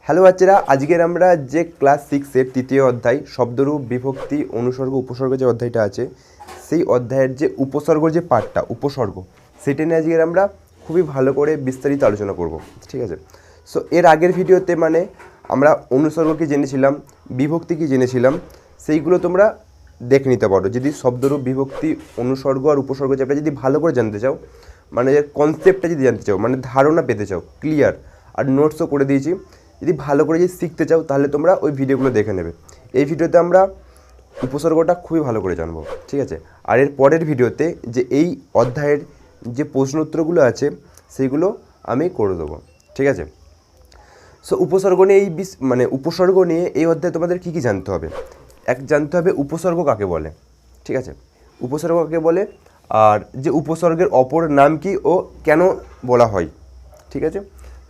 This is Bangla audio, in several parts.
হ্যালো বাচ্চারা, আজকের আমরা যে ক্লাস 6-এর তৃতীয় অধ্যায় শব্দরূপ বিভক্তি অনুসর্গ উপসর্গ যে অধ্যায়টা আছে সেই অধ্যায়ের যে উপসর্গ যে পার্টটা উপসর্গ সেটা নিয়ে আজকের আমরা খুবই ভালো করে বিস্তারিত আলোচনা করব। ঠিক আছে, সো এর আগের ভিডিওতে মানে আমরা অনুসর্গ কি জেনেছিলাম, বিভক্তি কি জেনেছিলাম, সেইগুলো তোমরা দেখে নিতে পারো যদি শব্দরূপ বিভক্তি অনুসর্গ আর উপসর্গ চ্যাপ্টার যদি ভালো করে জানতে চাও, মানে কনসেপ্টটা যদি জানতে চাও, মানে ধারণা পেতে চাও ক্লিয়ার, আর নোটসও করে দিয়েছি। যদি ভালো করে যদি শিখতে চাও তাহলে তোমরা ওই ভিডিওগুলো দেখে নেবে। এই ভিডিওতে আমরা উপসর্গটা খুবই ভালো করে জানবো। ঠিক আছে, আর এর পরের ভিডিওতে যে এই অধ্যায়ের যে প্রশ্ন উত্তরগুলো আছে সেইগুলো আমি করে দেবো। ঠিক আছে, সো উপসর্গ নিয়ে মানে উপসর্গ নিয়ে এই অধ্যায়ে তোমাদের কী কী জানতে হবে। জানতে হবে উপসর্গ কাকে বলে। ঠিক আছে, উপসর্গ কাকে বলে, আর যে উপসর্গের অপর নাম কি ও কেন বলা হয়। ঠিক আছে,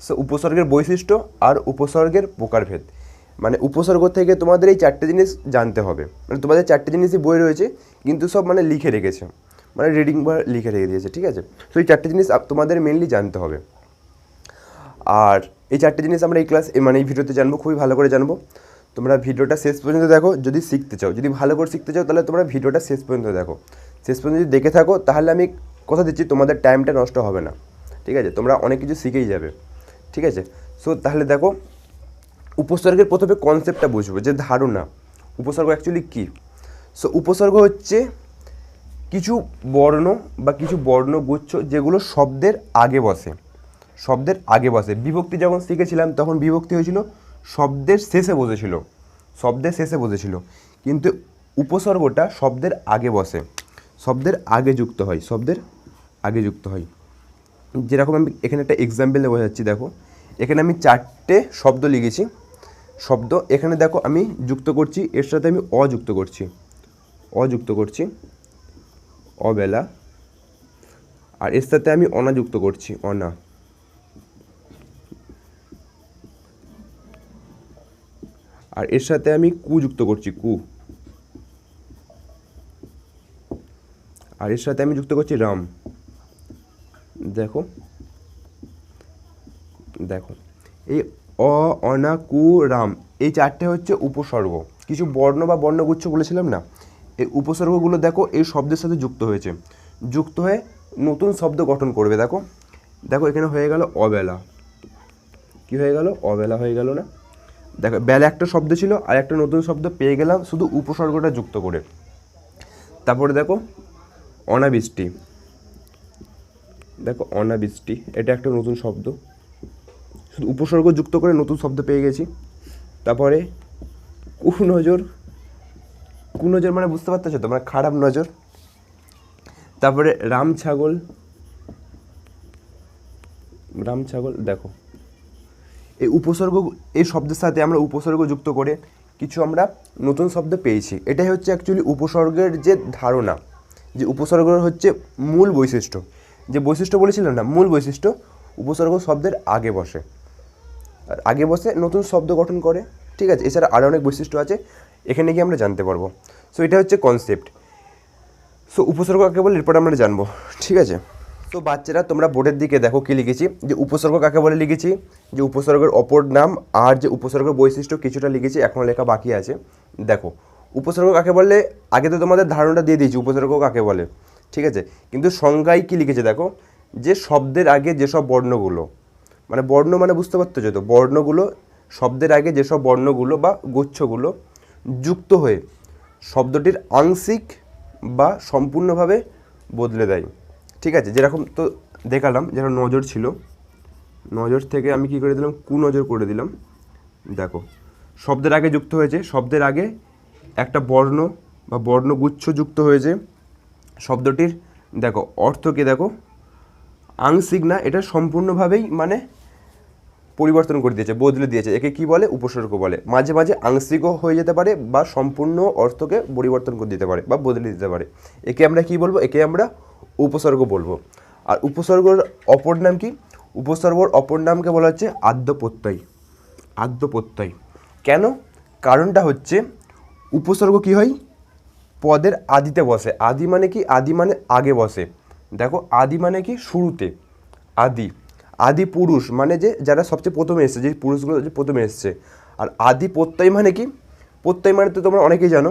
সো উপসর্গের বৈশিষ্ট্য আর উপসর্গের প্রকারভেদ, মানে উপসর্গ থেকে তোমাদের এই চারটে জিনিস জানতে হবে। মানে তোমাদের চারটে জিনিসই বই রয়েছে কিন্তু সব মানে লিখে রেখেছে, মানে রিডিং বা লিখে রেখে দিয়েছে। ঠিক আছে, তো এই চারটে জিনিস তোমাদের মেনলি জানতে হবে। আর এই চারটে জিনিস আমরা এই মানে এই ভিডিওতে জানবো, খুবই ভালো করে জানবো। তোমরা ভিডিওটা শেষ পর্যন্ত দেখো যদি শিখতে চাও, যদি ভালো করে শিখতে চাও তাহলে তোমরা ভিডিওটা শেষ পর্যন্ত দেখো। শেষ পর্যন্ত যদি দেখে থাকো তাহলে আমি কথা দিচ্ছি তোমাদের টাইমটা নষ্ট হবে না। ঠিক আছে, তোমরা অনেক কিছু শিখেই যাবে। ঠিক আছে, সো তাহলে দেখো উপসর্গের প্রথমে কনসেপ্টটা বুঝবো, যে ধারণা উপসর্গ অ্যাকচুয়ালি কী। সো উপসর্গ হচ্ছে কিছু বর্ণ বা কিছু বর্ণগুচ্ছ যেগুলো শব্দের আগে বসে, শব্দের আগে বসে। বিভক্তি যখন শিখেছিলাম তখন বিভক্তি হয়েছিল শব্দের শেষে বসেছিল, শব্দের শেষে বসেছিল, কিন্তু উপসর্গটা শব্দের আগে বসে, শব্দের আগে যুক্ত হয়, শব্দের আগে যুক্ত হয়। যেরকম আমি এখানে একটা এক্সাম্পল বোঝাচ্ছি, দেখো এখানে আমি চারটে শব্দ লিখেছি, শব্দ এখানে দেখো আমি যুক্ত করছি, এর সাথে আমি অযুক্ত করছি, অযুক্ত করছি অবেলা, আর এর সাথে আমি অনা যুক্ত করছি অনা, আর এর সাথে আমি কু যুক্ত করছি কু, আর এর সাথে আমি যুক্ত করছি রাম। দেখো দেখো এই অনা কু রাম এই চারটে হচ্ছে উপসর্গ। কিছু বর্ণ বা বর্ণগুচ্ছ বলেছিলাম না, এই উপসর্গগুলো দেখো এই শব্দের সাথে যুক্ত হয়েছে, যুক্ত হয়ে নতুন শব্দ গঠন করবে। দেখো দেখো এখানে হয়ে গেল অবেলা, কি হয়ে গেল অবেলা হয়ে গেল না। দেখো বেলা একটা শব্দ ছিল আর একটা নতুন শব্দ পেয়ে গেলাম শুধু উপসর্গটা যুক্ত করে। তারপরে দেখো অনাবৃষ্টি, দেখো অনাবৃষ্টি এটা একটা নতুন শব্দ, শুধু উপসর্গ যুক্ত করে নতুন শব্দ পেয়ে গেছি। তারপরে কুনজর, কুনজর মানে বুঝতে পারতেছো তো, মানে খারাপ নজর। তারপরে রাম ছাগল, রাম ছাগল। দেখো এই উপসর্গ, এই শব্দের সাথে আমরা উপসর্গ যুক্ত করে কিছু আমরা নতুন শব্দ পেয়েছি। এটাই হচ্ছে অ্যাকচুয়ালি উপসর্গের যে ধারণা, যে উপসর্গের হচ্ছে মূল বৈশিষ্ট্য। যে বৈশিষ্ট্য বলেছিলাম না, মূল বৈশিষ্ট্য উপসর্গ শব্দের আগে বসে, আর আগে বসে নতুন শব্দ গঠন করে। ঠিক আছে, এছাড়া আরও অনেক বৈশিষ্ট্য আছে, এখানে গিয়ে আমরা জানতে পারবো। সো এটা হচ্ছে কনসেপ্ট। সো উপসর্গ কাকে বলে এরপর আমরা জানবো। ঠিক আছে, তো বাচ্চারা তোমরা বোর্ডের দিকে দেখো কি লিখেছি, যে উপসর্গ কাকে বলে লিখেছি, যে উপসর্গের অপর নাম, আর যে উপসর্গের বৈশিষ্ট্য কিছুটা লিখেছি, এখনও লেখা বাকি আছে। দেখো উপসর্গ কাকে বলে, আগে তো তোমাদের ধারণাটা দিয়ে দিয়েছি উপসর্গ কাকে বলে। ঠিক আছে, কিন্তু সংজ্ঞায় কি লিখেছে দেখো, যে শব্দের আগে যেসব বর্ণগুলো, মানে বর্ণ মানে বুঝতে পারতো তো, বর্ণগুলো শব্দের আগে যেসব বর্ণগুলো বা গুচ্ছগুলো যুক্ত হয়ে শব্দটির আংশিক বা সম্পূর্ণভাবে বদলে দেয়। ঠিক আছে, যেরকম তো দেখালাম, যেরকম নজর ছিল, নজর থেকে আমি কি করে দিলাম কুনজর করে দিলাম। দেখো শব্দের আগে যুক্ত হয়েছে, শব্দের আগে একটা বর্ণ বা বর্ণগুচ্ছ যুক্ত হয়েছে, শব্দটির দেখো অর্থকে দেখো আংশিক না, এটা সম্পূর্ণভাবেই মানে পরিবর্তন করে দিয়েছে, বদলে দিয়েছে। একে কি বলে, উপসর্গ বলে। মাঝে মাঝে আংশিকও হয়ে যেতে পারে বা সম্পূর্ণ অর্থকে পরিবর্তন করে দিতে পারে বা বদলে দিতে পারে। একে আমরা কি বলবো, একে আমরা উপসর্গ বলবো। আর উপসর্গর অপর নাম কি, উপসর্গর অপর নামকে বলা হচ্ছে আদ্য প্রত্যয়, আদ্য প্রত্যয়। কেন, কারণটা হচ্ছে উপসর্গ কি হয়, পদের আদিতে বসে। আদি মানে কি, আদি মানে আগে বসে। দেখো আদি মানে কি শুরুতে, আদি, আদি পুরুষ মানে যে যারা সবচেয়ে প্রথমে এসছে, যে পুরুষগুলো যে প্রথমে এসছে। আর আদি প্রত্যয় মানে কি? প্রত্যয় মানে তো তোমরা অনেকেই জানো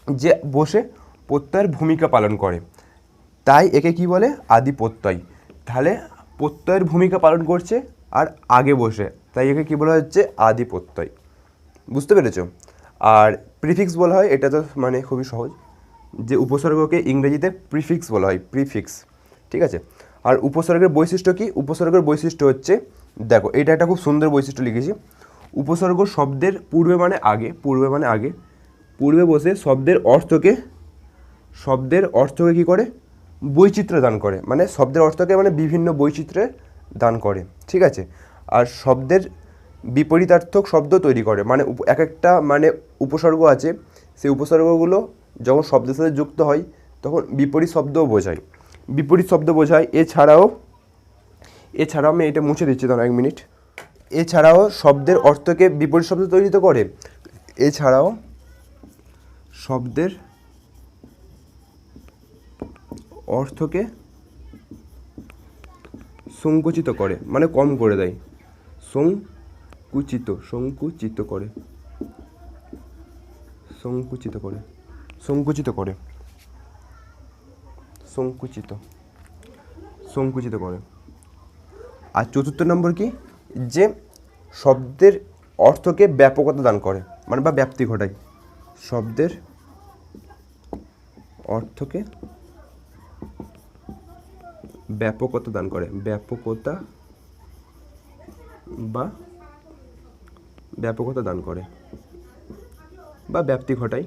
যে বসে প্রত্যয়ের ভূমিকা পালন করে, তাই একে কি বলে? আদি প্রত্যয়। তাহলে প্রত্যয়ের ভূমিকা পালন করছে আর আগে বসে, তাই একে কী বলা হচ্ছে? আদি প্রত্যয়। বুঝতে পেরেছো? আর প্রিফিক্স বলা হয়, এটা তো মানে খুবই সহজ, যে উপসর্গকে ইংরেজিতে প্রিফিক্স বলা হয়, প্রিফিক্স। ঠিক আছে? আর উপসর্গের বৈশিষ্ট্য কি? উপসর্গের বৈশিষ্ট্য হচ্ছে, দেখো এটা একটা খুব সুন্দর বৈশিষ্ট্য লিখেছি। উপসর্গ শব্দের পূর্বে মানে আগে, পূর্বে মানে আগে, পূর্বে বসে শব্দের অর্থকে কী করে? বৈচিত্র্য দান করে, মানে শব্দের অর্থকে মানে বিভিন্ন বৈচিত্র্যে দান করে। ঠিক আছে? আর শব্দের বিপরীতার্থক শব্দ তৈরি করে, মানে এক একটা মানে উপসর্গ আছে, সেই উপসর্গগুলো যখন শব্দের সাথে যুক্ত হয় তখন বিপরীত শব্দও বোঝায়, এছাড়াও আমি এটা মুছে দিচ্ছি, ধরো 1 মিনিট। এছাড়াও শব্দের অর্থকে বিপরীত শব্দ তৈরি তো করে, এছাড়াও শব্দের অর্থকে সংকুচিত করে, মানে কম করে দেয়, সংকুচিত করে, আর চতুর্থ নম্বর কি? যে শব্দের অর্থকে ব্যাপকতা দান করে, মানে বা ব্যাপ্তি ঘটায়, শব্দের অর্থকে ব্যাপকতা দান করে, ব্যাপকতা দান করে বা ব্যাপ্তি ঘটায়,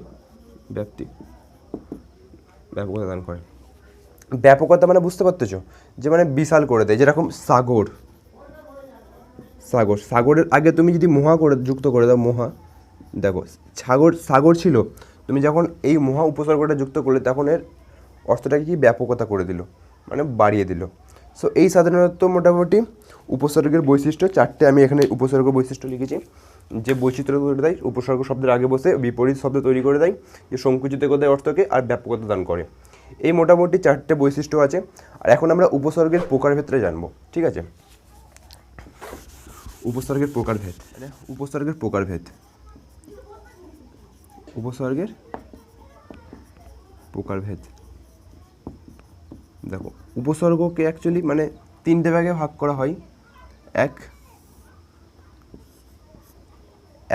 ব্যাপকতা দান করে। ব্যাপকতা মানে বুঝতে পারতেছো? যে মানে বিশাল করে দেয়, যেরকম সাগরের আগে তুমি যদি মহা করে যুক্ত করে দাও, মহা, দেখো সাগর ছিল, তুমি যখন এই মহা উপসর্গটা যুক্ত করলে তখন এর অর্থটাকে কি ব্যাপকতা করে দিল, মানে বাড়িয়ে দিল। সো এই সাধারণত মোটামুটি উপসর্গের বৈশিষ্ট্য 4টে আমি এখানে উপসর্গ বৈশিষ্ট্য লিখেছি, যে বৈচিত্র্য করে দেয়, উপসর্গ শব্দের আগে বসে বিপরীত শব্দ তৈরি করে দেয়, যে সংকুচিত করে দেয় অর্থকে, আর ব্যাপকতা দান করে। এই মোটামুটি 4টে বৈশিষ্ট্য আছে। আর এখন আমরা উপসর্গের প্রকারভেদটা জানবো। ঠিক আছে? উপসর্গের প্রকারভেদ। দেখো উপসর্গকে অ্যাকচুয়ালি মানে 3টে ভাগে ভাগ করা হয়।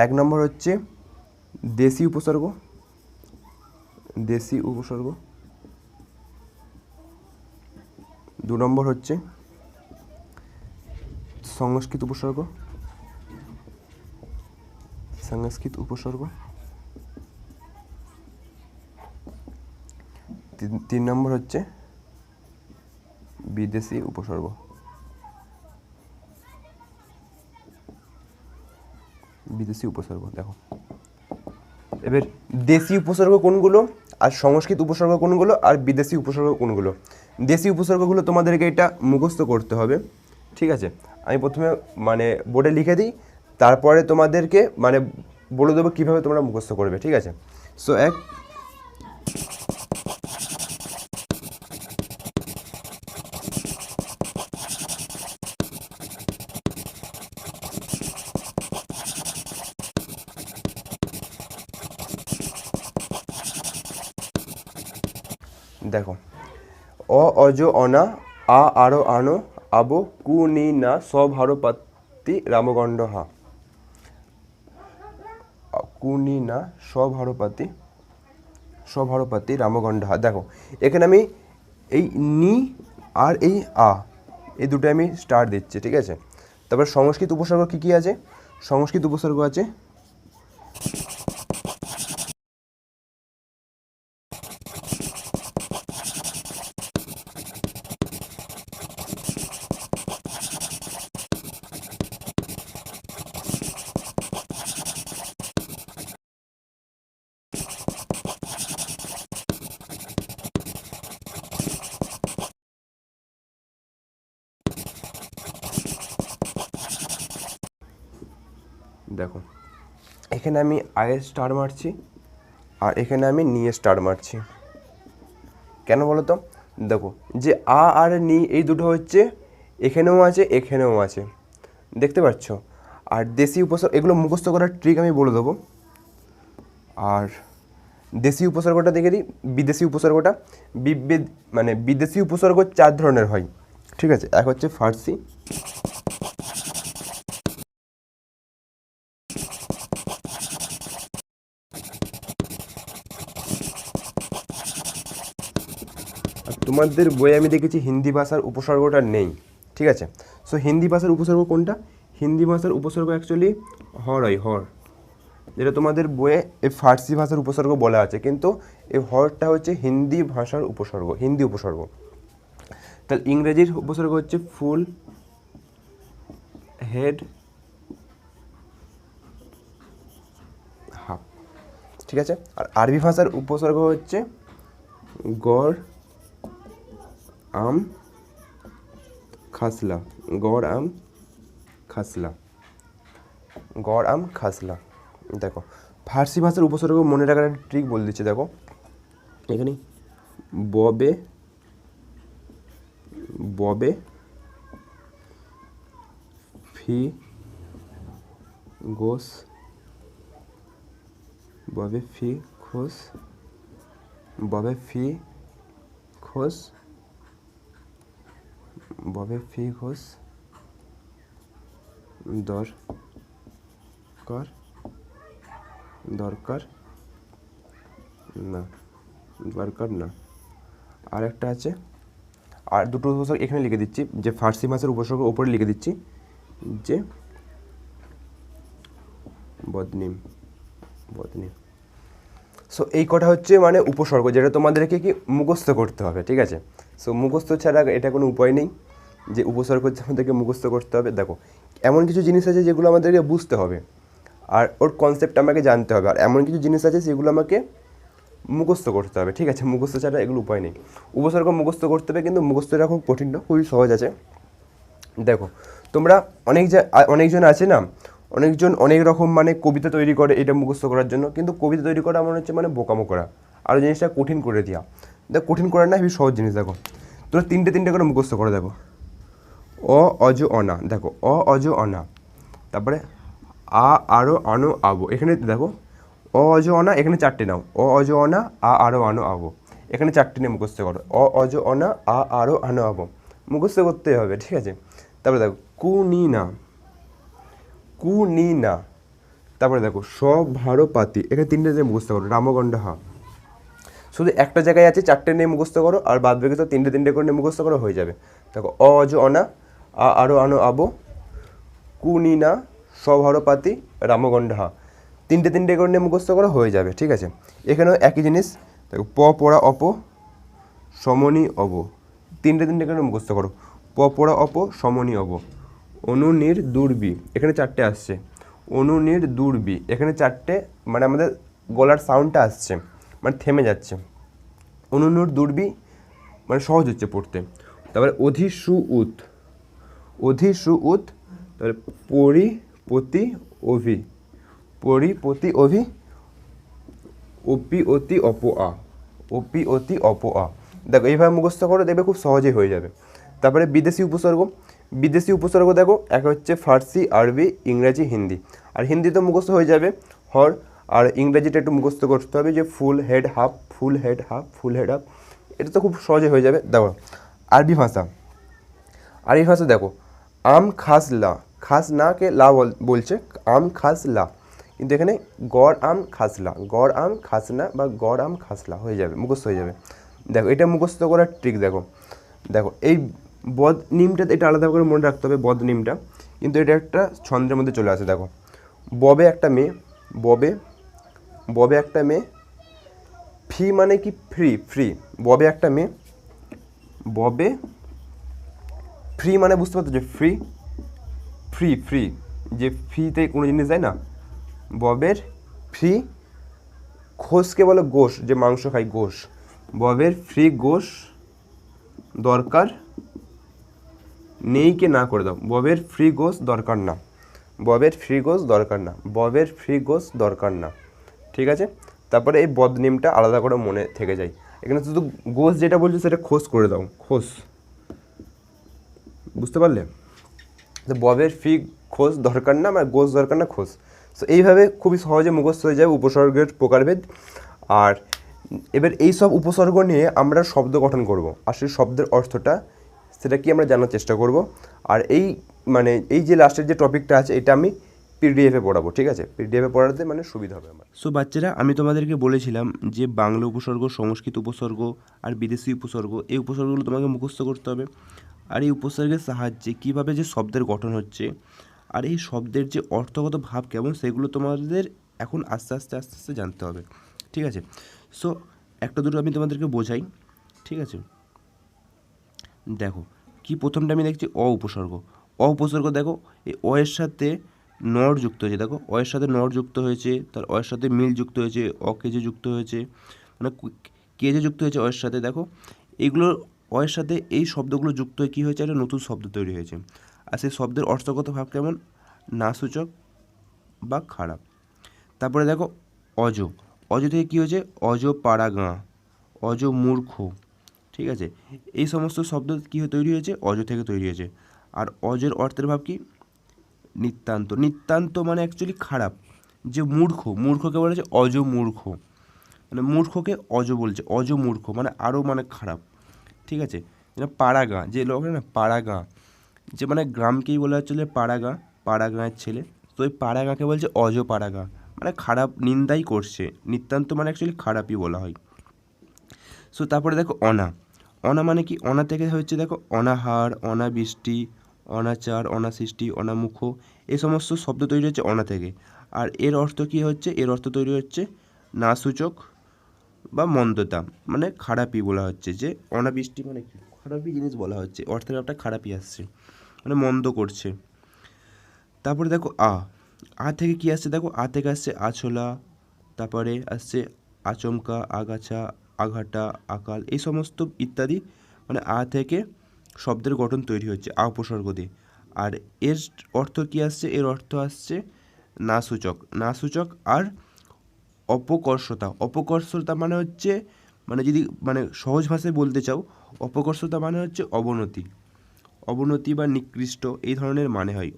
এক নম্বর হচ্ছে দেশি উপসর্গ, 2 নম্বর হচ্ছে সংস্কৃত উপসর্গ, 3 নম্বর হচ্ছে বিদেশি উপসর্গ। দেখো এবার দেশি উপসর্গ কোনগুলো, আর সংস্কৃত উপসর্গ কোনগুলো, আর বিদেশি উপসর্গ কোনগুলো। দেশি উপসর্গগুলো তোমাদেরকে এটা মুখস্থ করতে হবে। ঠিক আছে? আমি প্রথমে মানে বোর্ডে লিখে দিই, তারপরে তোমাদেরকে মানে বলে দেবো কীভাবে তোমরা মুখস্থ করবে। ঠিক আছে? সো দেখো অজ অনা আরো আনো আবো কুনি না স্বভারপাতি রামগণ্ড হা, কুনি না স্বভারপাতি রামগণ্ড হা। দেখো এখানে আমি এই নি আর এই এই দুটো আমি স্টার দিচ্ছি। ঠিক আছে? তারপর সংস্কৃত উপসর্গ কী কী আছে? সংস্কৃত উপসর্গ আছে দেখো এখানে আমি আয়ে স্টার মারছি আর এখানে আমি নিয়ে স্টার মারছি। কেন বলো তো? দেখো যে আর নি এই দুটো হচ্ছে এখানেও আছে, এখানেও আছে, দেখতে পাচ্ছ। আর দেশি উপসর্গ, এগুলো মুখস্থ করার ট্রিক আমি বলে দেবো। আর দেশি উপসর্গটা দেখে দিই, বিদেশি উপসর্গটা। মানে বিদেশি উপসর্গ 4 ধরনের হয়, ঠিক আছে। এক হচ্ছে ফার্সি, আর তোমাদের বইয়ে আমি দেখেছি হিন্দি ভাষার উপসর্গটা নেই, ঠিক আছে। সো হিন্দি ভাষার উপসর্গ কোনটা? হিন্দি ভাষার উপসর্গ অ্যাকচুয়ালি হর হয়, হর, যেটা তোমাদের বইয়ে এই ফার্সি ভাষার উপসর্গ বলা আছে, কিন্তু এই হরটা হচ্ছে হিন্দি ভাষার উপসর্গ, হিন্দি উপসর্গ। তাহলে ইংরেজির উপসর্গ হচ্ছে ফুল হেড হাফ, ঠিক আছে। আর আরবি ভাষার উপসর্গ হচ্ছে গড় আম খাসলা, গড় আম খাসলা, গড় আম খাসলা। দেখো ফার্সি ভাষার উপসর্গ মনে রাখার একটা ট্রিক বলে দিচ্ছি, দেখো এখানে ববে, ববে ফি গোস, ববে ফি খোস, ববে ফি খোস, ববে ফি খোস দরকার, দরকার না, দরকার না। আর একটা আছে, আর দুটো উপসর্গ এখানে লিখে দিচ্ছি, যে ফার্সি ভাষার উপসর্গ ওপরে লিখে দিচ্ছি, যে বদনিম, বদনিম। সো এই কটা হচ্ছে মানে উপসর্গ, যেটা তোমাদেরকে কি মুখস্থ করতে হবে, ঠিক আছে। সো মুখস্থ ছাড়া এটা কোনো উপায় নেই যে উপসর্গ হচ্ছে আমাদেরকে মুখস্থ করতে হবে। দেখো এমন কিছু জিনিস আছে যেগুলো আমাদেরকে বুঝতে হবে, আর ওর কনসেপ্ট আমাকে জানতে হবে, আর এমন কিছু জিনিস আছে সেগুলো আমাকে মুখস্থ করতে হবে, ঠিক আছে। মুখস্থ ছাড়া এগুলো উপায় নেই। উপসর্গ মুখস্থ করতে হবে, কিন্তু মুখস্থটা খুব কঠিন না, খুবই সহজ আছে। দেখো তোমরা অনেকজন আছে না, অনেকজন অনেক রকম মানে কবিতা তৈরি করে এটা মুখস্থ করার জন্য, কিন্তু কবিতা তৈরি করা মনে হচ্ছে মানে বোকামো করা, আর জিনিসটা কঠিন করে দেওয়া। দেখো কঠিন করা না, হেবি সহজ জিনিস। দেখো তোমরা তিনটে করে মুখস্থ করে, দেখো অ অজ অনা, দেখো অ অজ অনা, তারপরে আ আরো আনো আবো, এখানে দেখো অ অজ অনা, এখানে 4টে নাও, অ অজ অনা আ আরো আনো আবো, এখানে 4টে নিয়ে মুখস্থ করো, অ অজ অনা আ আরো আনো আবো, মুখস্থ করতেই হবে, ঠিক আছে। তারপরে দেখো কুনিনা, কুনিনা, তারপরে দেখো সভারপাতি, এখানে 3টে নিয়ে মুখস্থ করো, রামগণ্ড হা। শুধু একটা জায়গায় আছে 4টে নিয়ে মুখস্থ করো, আর বাদ বাকি তো 3টে করে নিয়ে মুখস্থ করো, হয়ে যাবে। দেখো অ অজ অনা আ আরো আনো আবো, কুনিনা, সভারপাতি, রামগণ্ড হা, 3টে করে নিয়ে মুখস্থ করো, হয়ে যাবে, ঠিক আছে। এখানেও একই জিনিস, দেখো প পড়া অপ, সমনি অব, 3টে করে মুখস্থ করো, প পড়া অপ, সমনি অব। অনুনির দুর্বি, এখানে 4টে আসছে, অনুনির দুর্বি, এখানে 4টে, মানে আমাদের গলার সাউন্ডটা আসছে, মানে থেমে যাচ্ছে। অনুনুর দুর্বি মানে সহজ হচ্ছে পড়তে। তারপরে অধিসু উত, অধিসু উত, তারপরে পরিপতি অভি, পরিপতি অভি, অপি অতি অপ আ, অপি অতি অপ আ। দেখো এইভাবে মুখস্থ করো, দেখবে খুব সহজেই হয়ে যাবে। তারপরে বিদেশি উপসর্গ, বিদেশি উপসর্গ দেখো এক হচ্ছে ফার্সি, আরবি, ইংরাজি, হিন্দি। আর হিন্দি তো মুখস্থ হয়ে যাবে হর, আর ইংরেজিটা একটু মুখস্থ করতে হবে, যে ফুল হেড হাফ, ফুল হেড হাফ, ফুল হেড হাফ, এটা তো খুব সহজে হয়ে যাবে। দেখো আরবি ভাষা, আরবি ভাষা দেখো আম খাস লা, খাস না কে লা বলছে, আম খাস লা, কিন্তু এখানে গড় আম খাসলা, গড় আম খাসনা বা গড় আম খাসলা হয়ে যাবে, মুখস্থ হয়ে যাবে। দেখো এটা মুখস্থ করার ট্রিক, দেখো দেখো এই বদ নিমটা এটা আলাদা করে মনে রাখতে হবে, বদ নিমটা, কিন্তু এটা একটা ছন্দের মধ্যে চলে আসে। দেখো ববে একটা মেয়ে, ববে, ববে একটা মেয়ে, ফি মানে কি ফ্রি, ফ্রি, ববে একটা মেয়ে, ববে ফ্রি মানে বুঝতে পারছো, যে ফ্রি, ফ্রি, ফ্রি, যে ফ্রিতে কোনো জিনিস দেয় না, ববের ফ্রি, খোসকে বলে গোশ, যে মাংস খাই গোশ, ববের ফ্রি গোশ দরকার নেই কে না করে দাও, ববের ফ্রি গোশ দরকার না, ববের ফ্রি গোশ দরকার না, ববের ফ্রি গোশ দরকার না, ঠিক আছে। তারপরে এই বদনিমটা আলাদা করে মনে থেকে যায়, এখানে শুধু গোশ যেটা বলছো সেটা খোস করে দাও, খোস, বুঝতে পারলে? তো ববের ফি খোঁজ দরকার না, আমার গোছ দরকার না খোঁজ। সো এইভাবে খুবই সহজে মুখস্থ হয়ে যাবে উপসর্গের প্রকারভেদ। আর এবার এই সব উপসর্গ নিয়ে আমরা শব্দ গঠন করব, আর সেই শব্দের অর্থটা সেটা কি আমরা জানার চেষ্টা করব। আর এই যে লাস্টের যে টপিকটা আছে এটা আমি পিডিএফে পড়াবো, ঠিক আছে? পিডিএফে পড়াতে সুবিধা হবে আমার। সো বাচ্চারা, আমি তোমাদেরকে বলেছিলাম যে বাংলা উপসর্গ, সংস্কৃত উপসর্গ আর বিদেশি উপসর্গ, এই উপসর্গগুলো তোমাকে মুখস্থ করতে হবে। আর এই উপসর্গের সাহায্যে কীভাবে যে শব্দের গঠন হচ্ছে আর এই শব্দের যে অর্থগত ভাব কেমন, সেগুলো তোমাদের এখন আস্তে আস্তে জানতে হবে, ঠিক আছে? সো একটা দুটো আমি তোমাদেরকে বোঝাই, ঠিক আছে? দেখো কি প্রথমটা আমি দেখছি অ উপসর্গ। অ উপসর্গ দেখো, এই অ এর সাথে নর যুক্ত হয়েছে, দেখো অ এর সাথে নর যুক্ত হয়েছে, তার অ এর সাথে মিল যুক্ত হয়েছে, অকেজে যুক্ত হয়েছে, কেজে যুক্ত হয়েছে অ এর সাথে। দেখো এইগুলো অ এর সাথে এই শব্দগুলো যুক্ত হয়ে কী হয়েছে, একটা নতুন শব্দ তৈরি হয়েছে। আর সেই শব্দের অর্থগত ভাব কেমন, নাসূচক বা খারাপ। তারপরে দেখো অজ। অজ থেকে কী হয়েছে, অজ পাড়া গাঁ, অজ মূর্খ, ঠিক আছে? এই সমস্ত শব্দ কী তৈরি হয়েছে, অজ থেকে তৈরি হয়েছে। আর অজের অর্থের ভাব কি, নিতান্ত। নিতান্ত মানে অ্যাকচুয়ালি খারাপ। যে মূর্খকে বলেছে অজ মূর্খ, মানে মূর্খকে অজ বলছে, অজ মূর্খ মানে আরও খারাপ, ঠিক আছে? পাড়া গাঁ, যে লোক না পাড়া গাঁ, যে গ্রামকেই বলা হচ্ছে পাড়া গাঁয়ের ছেলে, তো ওই পাড়া গাঁকে বলছে অজ পাড়া গাঁ, মানে খারাপ নিন্দাই করছে। নিতান্ত মানে অ্যাকচুয়ালি খারাপই বলা হয়। সো তারপরে দেখো অনা। অনা মানে কি, অনা থেকে হচ্ছে দেখো অনাহার, অনাবৃষ্টি, অনাচার, অনাসৃষ্টি, অনামুখ, এই সমস্ত শব্দ তৈরি হচ্ছে অনা থেকে। আর এর অর্থ কী হচ্ছে, এর অর্থ তৈরি হচ্ছে নাসূচক বা মন্দতা, মানে খারাপই বলা হচ্ছে। যে অনাবৃষ্টি মানে কি, খারাপই জিনিস বলা হচ্ছে, অর্থের একটা খারাপই আসছে, মানে মন্দ করছে। তারপরে দেখো আ থেকে কি আসছে, দেখো আ থেকে আসছে আছলা, তারপরে আসছে আচমকা, আগাছা, আঘাটা, আকাল, এই সমস্ত ইত্যাদি, মানে আ থেকে শব্দের গঠন তৈরি হচ্ছে আ উপসর্গ দিয়ে। আর এর অর্থ কি আসছে, এর অর্থ আসছে নাসূচক আর অপকর্ষতা। অপকর্ষতা মানে হচ্ছে, যদি সহজ ভাষায় বলতে চাও, অপকর্ষতা মানে হচ্ছে অবনতি বা নিকৃষ্ট, এই ধরনের মানে হয়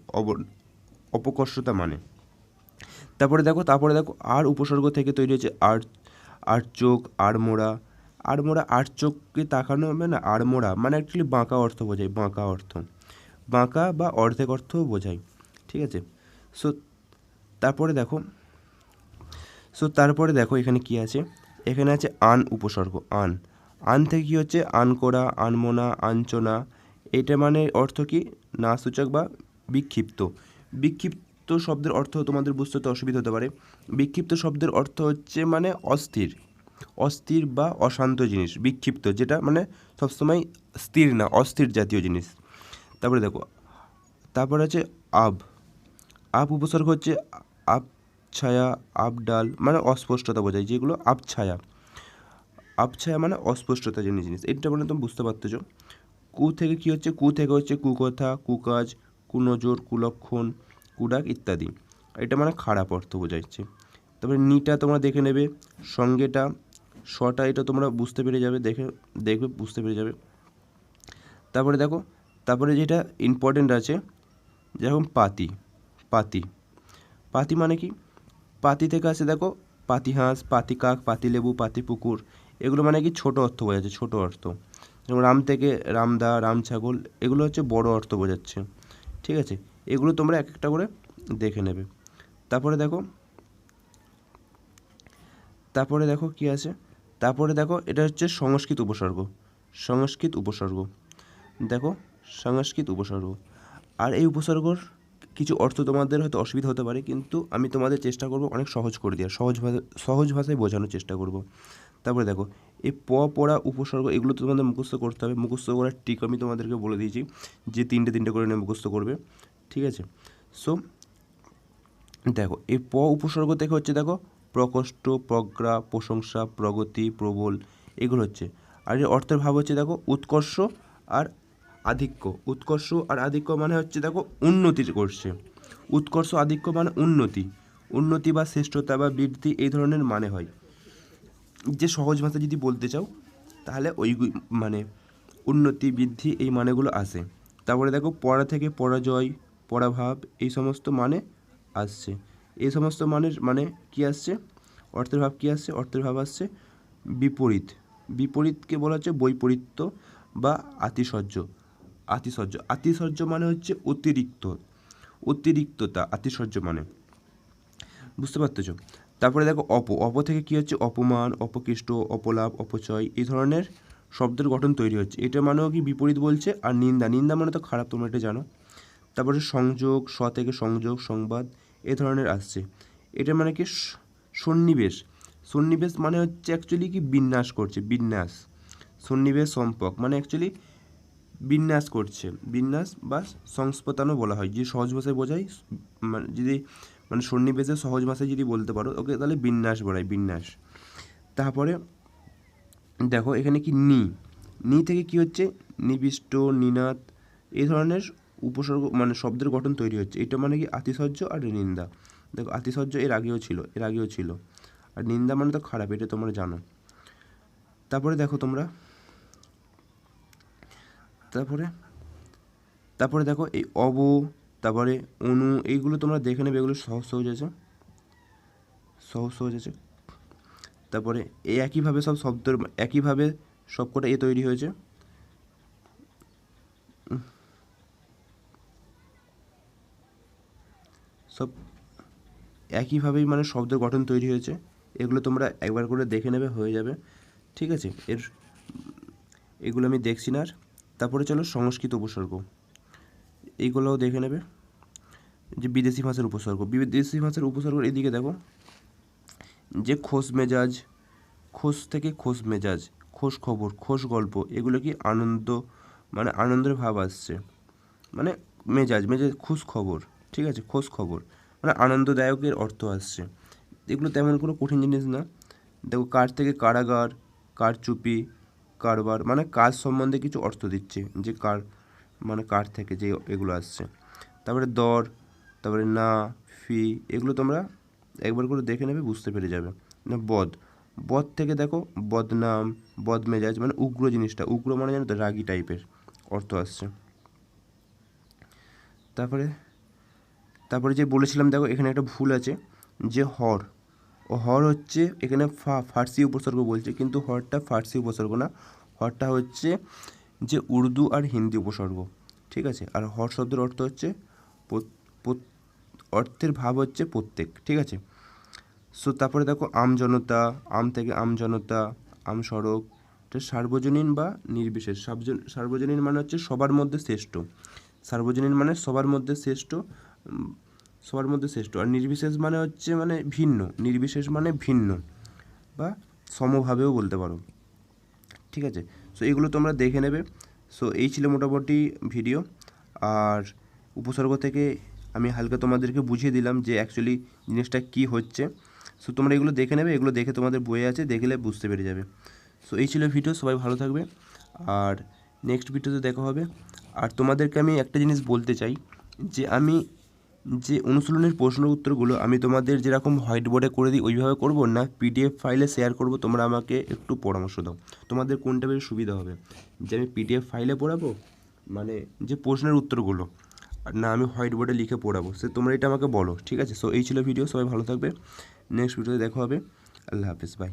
অপকর্ষতা মানে। তারপরে দেখো আর উপসর্গ থেকে তৈরি হচ্ছে আর চোখ, আড়মোড়া। আর চোখকে তাকানো হবে না, আড়মোড়া মানে অ্যাকচুয়ালি বাঁকা অর্থ বোঝায়, বাঁকা বা অর্ধেক অর্থও বোঝায়, ঠিক আছে? সো তারপরে দেখো এখানে কি আছে, এখানে আছে আন উপসর্গ। আন থেকে কী হচ্ছে, আনকোড়া, আনমোনা, আঞ্চনা, এইটা মানে অর্থ কি, নাসূচক বা বিক্ষিপ্ত শব্দের অর্থ তোমাদের বুঝতে তো অসুবিধা হতে পারে। বিক্ষিপ্ত শব্দের অর্থ হচ্ছে অস্থির বা অশান্ত জিনিস। বিক্ষিপ্ত যেটা সবসময় স্থির না, অস্থির জাতীয় জিনিস। তারপরে আছে আব উপসর্গ হচ্ছে আবছায়া, আবডাল, মানে অস্পষ্টতা বোঝায়, যেগুলো আবছায়া মানে অস্পষ্টতা জিনিস। এটা তুমি বুঝতে পারতেছ। কু থেকে কি হচ্ছে, কু থেকে হচ্ছে কুকথা, কুকাজ, কুনজর, কুলক্ষণ, কুডাক ইত্যাদি। এটা খারাপ অর্থ বোঝাচ্ছে। তারপরে নিটা তোমরা দেখে নেবে, সঙ্গেটা, শটা, এটা তোমরা বুঝতে পেরে যাবে, দেখবে বুঝতে পেরে যাবে। তারপরে যেটা ইম্পর্টেন্ট আছে, যেরকম পাতি মানে কি, পাতি থেকে আসে দেখো পাতি হাঁস, পাতি কাক, পাতি লেবু, পাতি পুকুর, এগুলো কি ছোট অর্থ বোঝাচ্ছে, ছোট অর্থ। যেমন রাম থেকে রামদা, রাম ছাগল, এগুলো হচ্ছে বড় অর্থ বোঝাচ্ছে, ঠিক আছে? এগুলো তোমরা এক একটা করে দেখে নেবে। তারপরে দেখো কি আছে, এটা হচ্ছে সংস্কৃত উপসর্গ। দেখো সংস্কৃত উপসর্গ। আর এই উপসর্গর কিছু অর্থ তোমাদের হয়তো অসুবিধা হতে পারে, কিন্তু আমি তোমাদের চেষ্টা করব অনেক সহজ করে দেওয়ার, সহজ ভাষায় বোঝানোর চেষ্টা করব। তারপরে দেখো এই পড়া উপসর্গ, এগুলো তোমাদের মুখস্থ করতে হবে। মুখস্থ করার ট্রিক আমি তোমাদেরকে বলে দিয়েছি, যে তিনটে করে নিয়ে মুখস্থ করবে, ঠিক আছে? সো দেখো এই উপসর্গ থেকে হচ্ছে দেখো প্রকোষ্ঠ, প্রজ্ঞা, প্রশংসা, প্রগতি, প্রবল, এগুলো হচ্ছে। আর এর অর্থের ভাব হচ্ছে দেখো উৎকর্ষ আর আধিক্য মানে হচ্ছে দেখো উন্নতি করছে। উৎকর্ষ, আধিক্য মানে উন্নতি বা শ্রেষ্ঠতা বা বৃদ্ধি, এই ধরনের মানে হয়। যে সহজ ভাষা যদি বলতে চাও তাহলে ওই উন্নতি, বৃদ্ধি, এই মানেগুলো আসে। তারপরে দেখো পরা থেকে পরাজয়, পরাভাব, এই সমস্ত মানে আসছে। এই সমস্ত মানের মানে কি আসছে, অর্থের ভাব কি আসছে, অর্থের ভাব আসছে বিপরীত। বিপরীতকে বলা হচ্ছে বৈপরীত্য বা আতিশয্য। আতিশয্য, আতিশয্য মানে হচ্ছে অতিরিক্ত, অতিরিক্ততা, আতিশয্য মানে, বুঝতে পারতেছো। তারপরে দেখো অপ থেকে কি হচ্ছে অপমান, অপকৃষ্ট, অপলাভ, অপচয়, এই ধরনের শব্দের গঠন তৈরি হচ্ছে। এটা মানেও কি বিপরীত বলছে। আর নিন্দা, নিন্দা মানে তো খারাপ, তোমরা এটা জানো। তারপরে সংযোগ, থেকে সংযোগ, সংবাদ, এ ধরনের আসছে। এটা মানে কি সন্নিবেশ। সন্নিবেশ মানে হচ্ছে অ্যাকচুয়ালি কি বিন্যাস করছে, বিন্যাস। সন্নিবেশ সম্পর্ক মানে অ্যাকচুয়ালি বিন্যাস করছে, বিন্যাস বা সংস্পতানও বলা হয়, যে সহজ ভাষায় বোঝায়। মানে যদি মানে সন্নিবেশে সহজ ভাষায় যদি বলতে পারো ওকে, তাহলে বিন্যাস বলায়, বিন্যাস। তারপরে দেখো এখানে কি নি থেকে কি হচ্ছে নিবিষ্ট, নিনাদ, এই ধরনের উপসর্গ মানে শব্দের গঠন তৈরি হচ্ছে। এটা মানে কি আতিশয্য আর নিন্দা। দেখো আতিশয্য এর আগেও ছিল, আর নিন্দা মানে তো খারাপ, এটা তোমরা জানো। তারপরে দেখো তোমরা, তারপরে দেখো এই তারপরে অনু, এইগুলো তোমরা দেখে নেবে, এগুলো সহজ আছে। তারপরে এই একইভাবে সব শব্দের একইভাবে সবকটা তৈরি হয়েছে। সব একইভাবেই মানে শব্দের গঠন তৈরি হয়েছে। এগুলো তোমরা একবার করে দেখে নেবে, হয়ে যাবে, ঠিক আছে। এগুলো আমি দেখছি না আর। তারপরে চলো সংস্কৃত উপসর্গ, এইগুলোও দেখে নেবে। যে বিদেশি ভাষার উপসর্গ, এদিকে দেখো যে খোশ মেজাজ, খোশ থেকে খোশ মেজাজ, খোশ খবর, খোশ গল্প, এগুলো কি আনন্দ মানে আনন্দের ভাব আসছে। মানে মেজাজ খোশ খবর, ঠিক আছে, খোশ খবর মানে আনন্দদায়কের অর্থ আসছে। এগুলো তেমন কোনো কঠিন জিনিস না। দেখো কার থেকে কারাগার, কারচুপি, কারবার মানে কাজ সম্বন্ধে কিছু অর্থ দিচ্ছে, যে কার মানে কার থেকে যে এগুলো আসছে। তারপরে দর, তারপরে না, ফি, এগুলো তোমরা একবার করে দেখে নেবে, বুঝতে পেরে যাবে। না বদ থেকে দেখো বদনাম, বদমেজাজ মানে উগ্র জিনিসটা, উগ্র মানে জানো তো রাগী টাইপের অর্থ আসছে। তারপরে যে বলেছিলাম, দেখো এখানে একটা ভুল আছে, যে হর হচ্ছে এখানে ফার্সি উপসর্গ বলছে, কিন্তু হরটা ফার্সি উপসর্গ না, হরটা হচ্ছে যে উর্দু আর হিন্দি উপসর্গ, ঠিক আছে। আর হর শব্দের অর্থ হচ্ছে অর্থের ভাব হচ্ছে প্রত্যেক, ঠিক আছে। সো তারপরে দেখো আমজনতা, আম থেকে আমজনতা, আমসড়ক, সার্বজনীন বা নির্বিশেষ। সার্বজনীন মানে হচ্ছে সবার মধ্যে শ্রেষ্ঠ, সার্বজনীন মানে সবার মধ্যে শ্রেষ্ঠ, আর নির্বিশেষ মানে হচ্ছে মানে ভিন্ন, নির্বিশেষ মানে ভিন্ন বা সমভাবেও বলতে পারো, ঠিক আছে। সো এগুলো তোমরা দেখে নেবে। সো এই ছিল মোটামুটি ভিডিও। আর উপসর্গ থেকে আমি হালকা তোমাদেরকে বুঝিয়ে দিলাম যে অ্যাকচুয়ালি জিনিসটা কী হচ্ছে। সো তোমরা এগুলো দেখে নেবে, এগুলো দেখে তোমাদের বইয়ে আছে, দেখলে বুঝতে পেরে যাবে। সো এই ছিল ভিডিও, সবাই ভালো থাকবে, আর নেক্সট ভিডিওতে দেখা হবে। আর তোমাদেরকে আমি একটা জিনিস বলতে চাই, যে আমি যে অনুশীলনের প্রশ্ন উত্তরগুলো আমি তোমাদের যেরকম হোয়াইট বোর্ডে করে দিই ওইভাবে করবো না, পিডিএফ ফাইলে শেয়ার করব, তোমরা আমাকে একটু পরামর্শ দাও তোমাদের কোনটা বেশি সুবিধা হবে, যে আমি পিডিএফ ফাইলে পড়াবো মানে যে প্রশ্নের উত্তরগুলো, আর না আমি হোয়াইট বোর্ডে লিখে পড়াবো, সে তোমরা এটা আমাকে বলো, ঠিক আছে। সো এই ছিল ভিডিও, সবাই ভালো থাকবে, নেক্সট ভিডিওতে দেখা হবে, আল্লাহ হাফিজ, বাই।